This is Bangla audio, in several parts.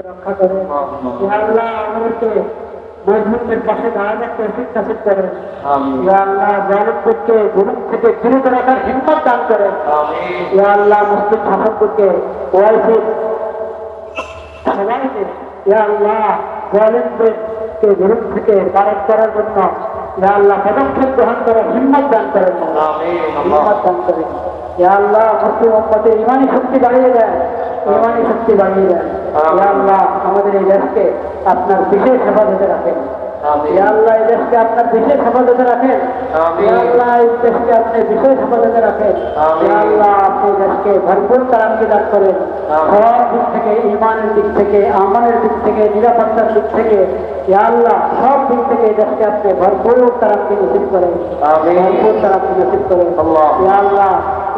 রক্ষা করে। ইয়া আল্লাহ আমাদেরকে মজলুমের পাশে দাঁড়ানোর তৌফিক নসিব করেন। ইয়া আল্লাহ জালিমদেরকে জুলুম থেকে বিরত রাখার হিম্মত দান করেন। ইয়া আল্লাহ মুসলিম শাসকদেরকে ওয়াইসি সবাইকে ইয়া আল্লাহ জালিমদেরকে জুলুম থেকে বারণ করার জন্য ইয়া আল্লাহ পদক্ষেপ গ্রহণ করার হিম্মত দান করেন। হিম্মত দান করেন। ইয়া আল্লাহ মুসলিম উম্মতের ইমানি শক্তি বাড়িয়ে দেন, ইমানি শক্তি বাড়িয়ে দেন। ইয়া আল্লাহ আমাদের এই দেশকে আপনার বিশেষ হেফাজতে রাখেন। ইয়া আল্লাহ এই দেশকে আপনার বিশেষ হেফাজতে রাখেন। ইয়া আল্লাহ এই দেশকে আপনি বিশেষ হেফাজতে রাখেন। ইয়া আল্লাহ আপনি দেশকে ভরপুর তারাক্কি দান করেন। সব দিক থেকে, ইমানের দিক থেকে, আমানের দিক থেকে, নিরাপত্তার দিক থেকে, ইয়া আল্লাহ সব দিক থেকে এই দেশকে আপনি ভরপুর তারাক্কি নসিব করেন, ভরপুর তারাক্কি নসিব করেন। ইয়া আল্লাহ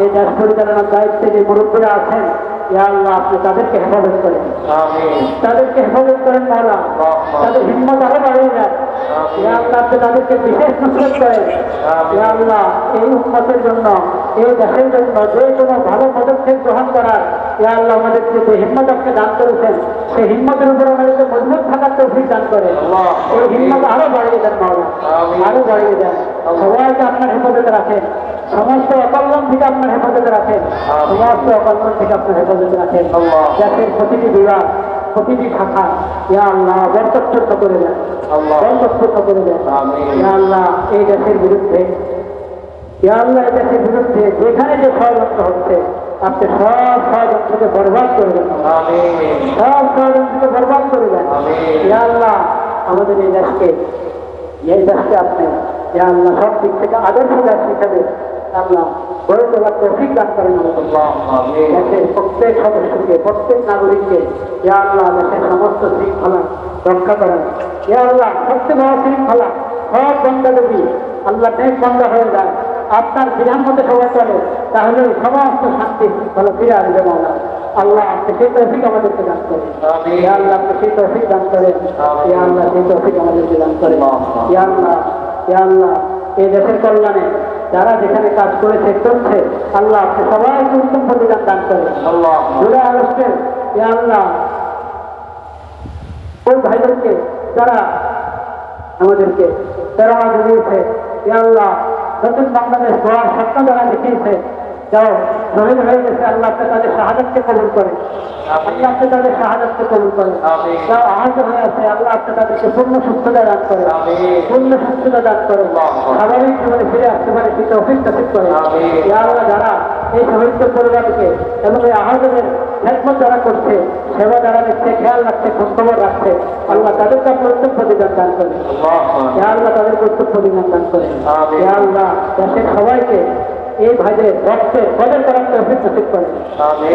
এই দেশ পরিচালনার দায়িত্বে যে মুরব্বীরা আছেন, ইয়া আল্লাহ আপনি তাদেরকে হেফাজত করেন, তাদেরকে হেফাজত করেন মাওলা, তাদের হিম্মত আরো বাড়িয়ে দেন। ইয়া আল্লাহ আপনি তাদেরকে বিশেষ নুসরত করেন। ইয়া আল্লাহ এই উম্মতের জন্য, এই দেশের জন্য যে কোনো ভালো পদক্ষেপ গ্রহণ করার ইয়া আল্লাহ আমাদেরকে যে হিম্মত আপনি দান করেছেন, সেই হিম্মতের উপর আমাদেরকে মজবুত থাকার তৌফিক দান করেন। এই হিম্মত আরো বাড়িয়ে দেন মাওলা, আরো বাড়িয়ে দেন। সবাইকে আপনার হেফাজতে রাখেন, সমস্ত অকল্যাণ থেকে আপনার হেফাজতে রাখেন, সমস্ত অকল্যাণ থেকে আপনার হেফাজতে রাখেন। দেশের প্রতিটি বিভাগ, প্রতিটি শাখা ইয়া আল্লাহ বরকত করে দেন, বরকত করে দেন। ইয়া আল্লাহ এই দেশের বিরুদ্ধে, ইয়া আল্লাহ এই দেশের বিরুদ্ধে যেখানে যে ষড়যন্ত্র হচ্ছে আপনি সব ষড়যন্ত্রকে বরবাদ করে দেন, সব ষড়যন্ত্রকে বরবাদ করে দেন। ইয়া আল্লাহ আমাদের এই দেশকে আপনি ইয়া আল্লাহ সব দিক থেকে আদর্শ দেশ হিসাবে আল্লাহ গড়ে তোলার তৌফিক দান করেন। দেশের প্রত্যেক সদস্যকে, প্রত্যেক নাগরিককে ইয়া আল্লাহ দেশের সমস্ত শৃঙ্খলা রক্ষা করেন। ইয়া আল্লাহ সবচেয়ে বড় শৃঙ্খলা সব বান্দা যদি আল্লাহ নেক বান্দা হয়ে যায়, আপনার বিধান মতো সবাই চলে, তাহলে সমস্ত শান্তি শৃঙ্খলা ফিরে আসবে মাওলা। আল্লাহ আপনি সেই তৌফিক আমাদেরকে দান করেন। ইয়া আল্লাহ আপনি সেই তৌফিক দান করেন। ইয়া আল্লাহ সেই তৌফিক আমাদেরকে দান করেন। ইয়া আল্লাহ, ইয়া আল্লাহ এই দেশের কল্যাণে যারা যেখানে কাজ করেছে, করছে, আল্লাহ আপনি সবাইকে উত্তম প্রতিদান দান করেন। জুলাই আগস্টের ইয়া আল্লাহ ওই ভাইদেরকে যারা আমাদেরকে প্রেরণা জুগিয়েছে, ইয়া আল্লাহ নতুন বাংলাদেশ গড়ার স্বপ্ন যারা দেখিয়েছে, যাও শহীদ হয়ে গেছে, আল্লাহ আপনি তাদের শাহাদাতকে কবুল করেন, আল্লাহ আপনি তাদের শাহাদাতকে কবুল করেন। যাও আহত হয়ে আছে, আল্লাহ আপনি তাদেরকে পূর্ণ সুস্থতা দান করেন, পূর্ণ সুস্থতা দান করেন, স্বাভাবিক জীবনে ফিরে আসতে পারে সেই তৌফিক নসিব করেন। ইয়া আল্লাহ যারা এই শহীদদের পরিবারকে এবং এই আহতদের খেদমত যারা করছে, সেবা যারা দিচ্ছে, খেয়াল রাখছে, খোঁজখবর রাখছে, আল্লাহ তাদেরকে আপনি উত্তম প্রতিদান দান করেন। ইয়া আল্লাহ তাদেরকে উত্তম প্রতিদান দান করেন। ইয়া আল্লাহ দেশের সবাইকে এই ভাইদের রক্তের কদর করার তৌফিক নসিব করেন।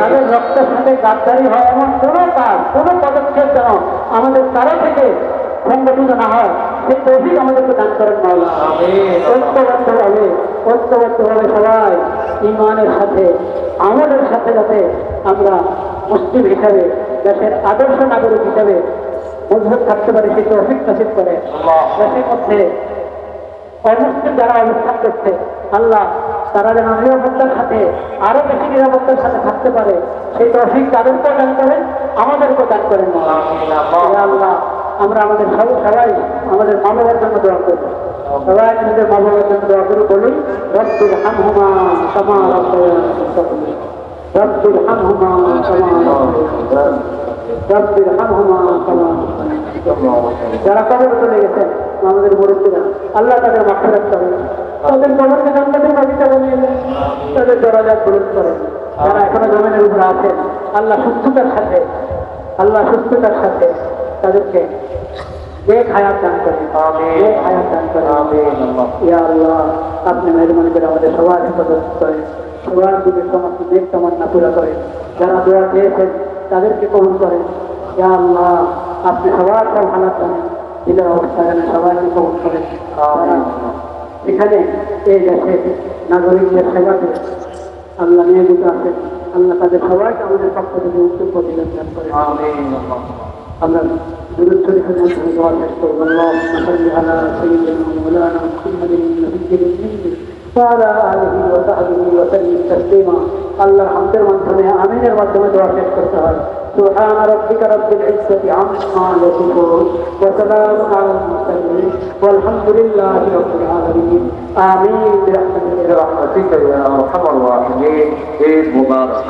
তাদের রক্তের সাথে গাদ্দারি হয় এমন কোনো কাজ, কোনো পদক্ষেপ যেন আমাদের তারা থেকে সংগঠিত না হয়, সেই তৌফিক আমাদেরকে দান করেন মাওলা। ঐক্যবদ্ধভাবে সবাই ইমানের সাথে, আমলের সাথে যাতে আমরা মুসলিম হিসাবে, দেশের আদর্শ নাগরিক হিসাবে মজবুত থাকতে পারি, সেই তৌফিক নসিব করে। দেশের মধ্যে অমুসলিম যারা অবস্থান করছে, আল্লাহ তারা যেন নিরাপত্তার সাথে, আরো বেশি নিরাপত্তার সাথে থাকতে পারে, সেই তৌফিক তাদেরকেও দান করেন, আমাদেরকেও দান করেন। আল্লাহ আমরা আমাদের সবাই আমাদের মা বাবার জন্য দোয়া করবো, সবাই নিজের মা বাবার জন্য দোয়া করে বলি, রব্বির হামহুমা কামা রাব্বায়ানি সগীরা, রব্বির হামহুমা কামা রব্বির হামহুমা কামা। যারা কবরে চলে গেছেন আমাদের মুরব্বীরা, আল্লাহ তাদের মাগফিরাত করেন, তাদের কবরকে জান্নাতের বাগিচা বানিয়ে দেন, তাদের দরজা বুলন্দ করেন। যারা এখনো জমিনের উপরে আছেন, আল্লাহ সুস্থতার সাথে, আল্লাহ সুস্থতার সাথে তাদেরকে নেক হায়াত দান করেন, নেক হায়াত দান করেন। ইয়া আল্লাহ আপনি মেহরবানি করে আমাদের সবার হেফাজত করেন, সবার দিকে সমস্ত নেক তামান্না পুরা করেন। যারা দোয়া চেয়েছেন তাদেরকে কবুল করেন। ইয়া আল্লাহ আপনি সবার সব হালাত জানেন, দিলের অবস্থা জানেন, সবাইকে কবুল করেন। এখানে এই দেশের নাগরিকদের সেবাতে আল্লাহ নিয়োজিত আছেন, আল্লাহ তাদের সবাইকে আমাদের পক্ষ থেকে উত্তম প্রতিদান দান করেন। আমরা দুরূদ শরীফের মাধ্যমে দোয়া শেষ করব। আল্লাহুম্মা সাল্লি আলা সাইয়্যিদিনা মাওলানা মুহাম্মাদিন নাবিয়্যিল উম্মি ওয়া আলা আলিহি ওয়া সাহবিহি ওয়া সাল্লিম তাসলিমা। আল্লাহর হামদের মাধ্যমে, আমিনের মাধ্যমে দোয়া শেষ করতে হয়। سبحان ربك رب العزة عما يصفون وسلام على المرسلين والحمد لله رب العالمين آمين برحمتك يا أرحم الراحمين. عيد مبارك.